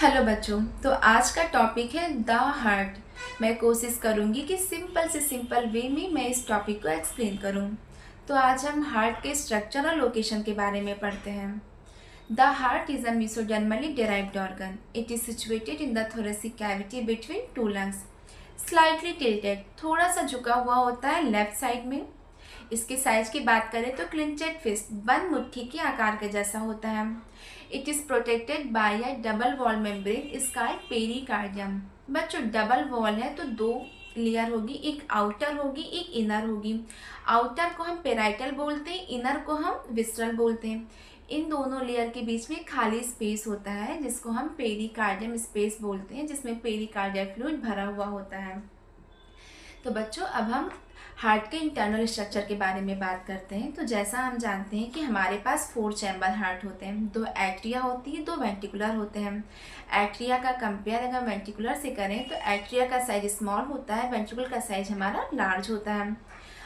Hello बच्चों। तो आज का टॉपिक है द हार्ट। मैं कोशिश करूंगी कि सिंपल से सिंपल वे में मैं इस टॉपिक को एक्सप्लेन करूं। तो आज हम हार्ट के स्ट्रक्चर और लोकेशन के बारे में पढ़ते हैं। The heart is a मेसोडर्मली derived organ. It is situated in the thoracic cavity between two lungs. Slightly tilted, थोड़ा सा झुका हुआ होता है लेफ्ट साइड में। इसके साइज की बात करें तो क्लिंचेड फिस्ट, बंद मुट्ठी के आकार के जैसा होता है। It is protected by a double wall membrane is called pericardium. बच्चों डबल वॉल है तो दो लेयर होगी, एक आउटर होगी एक इनर होगी। आउटर को हम पेराइटल बोलते हैं, इनर को हम विस्ट्रल बोलते हैं। इन दोनों लेयर के बीच में खाली स्पेस होता है जिसको हम पेरिकार्डियम स्पेस बोलते हैं, जिसमें पेरिकार्डियल फ्लूइड भरा हुआ होता है। तो बच्चों अब हम हार्ट के इंटरनल स्ट्रक्चर के बारे में बात करते हैं। तो जैसा हम जानते हैं कि हमारे पास 4 चैम्बर हार्ट होते हैं, 2 एट्रिया होती है, 2 वेंट्रिकुलर होते हैं। एट्रिया का कंपेयर अगर वेंट्रिकुलर से करें तो एट्रिया का साइज स्मॉल होता है, वेंट्रिकुलर का साइज हमारा लार्ज होता है।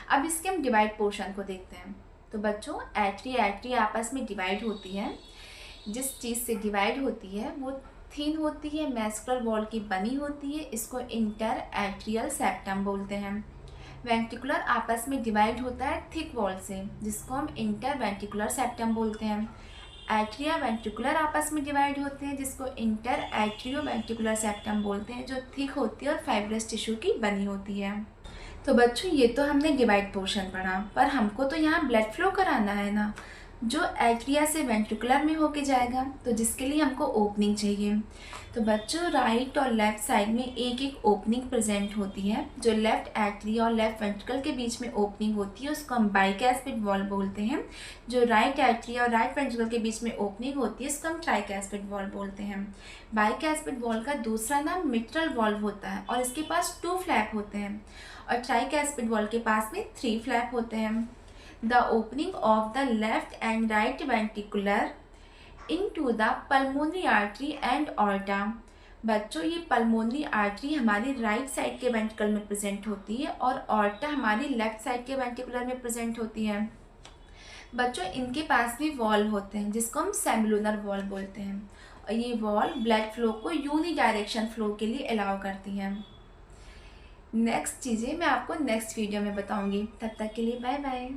अब इसके हम डिवाइड पोर्शन को देखते हैं। तो बच्चों एट्रिया आपस में डिवाइड होती है। जिस चीज़ से डिवाइड होती है वो थिन होती है, मैस्कुलर वॉल की बनी होती है, इसको इंटर एट्रियल सेप्टम बोलते हैं। वेंट्रिकुलर आपस में डिवाइड होता है थिक वॉल से, जिसको हम इंटर वेंट्रिकुलर सेप्टम बोलते हैं। एट्रिया वेंट्रिकुलर आपस में डिवाइड होते हैं जिसको इंटर एट्रियो वेंट्रिकुलर सेप्टम बोलते हैं, जो थिक होती है और फाइब्रस टिश्यू की बनी होती है। तो बच्चों ये तो हमने डिवाइड पोर्शन पढ़ा, पर हमको तो यहाँ ब्लड फ्लो कराना है ना, जो एट्रिया से वेंट्रिकुलर में होके जाएगा, तो जिसके लिए हमको ओपनिंग चाहिए। तो बच्चों राइट और लेफ़्ट साइड में एक एक ओपनिंग प्रेजेंट होती है। जो लेफ़्ट एट्रिया और लेफ़्ट वेंट्रिकल के बीच में ओपनिंग होती है उसको हम बाइकैस्पिड वॉल बोलते हैं। जो राइट एट्रिया और राइट वेंट्रिकल के बीच में ओपनिंग होती है उसको हम ट्राइकैस्पिड वॉल बोलते हैं। बाइकैस्पिड वॉल का दूसरा नाम मिट्रल वॉल्व होता है और इसके पास 2 फ्लैप होते हैं, और ट्राइकैस्पिड वॉल के पास में 3 फ्लैप होते हैं। The opening of the left and right ventricular into the pulmonary artery and aorta. बच्चों ये पल्मोनरी आर्टरी हमारी राइट साइड के वेंट्रिकल में प्रेजेंट होती है और ऑर्टा हमारी लेफ्ट साइड के वेंट्रिकुलर में प्रेजेंट होती है। बच्चों इनके पास भी वॉल होते हैं जिसको हम सेमिलुनर वॉल बोलते हैं, और ये वॉल ब्लड फ्लो को यूनी डायरेक्शन फ्लो के लिए अलाउ करती हैं। नेक्स्ट चीज़ें मैं आपको नेक्स्ट वीडियो में बताऊंगी। तब तक के लिए बाय बाय।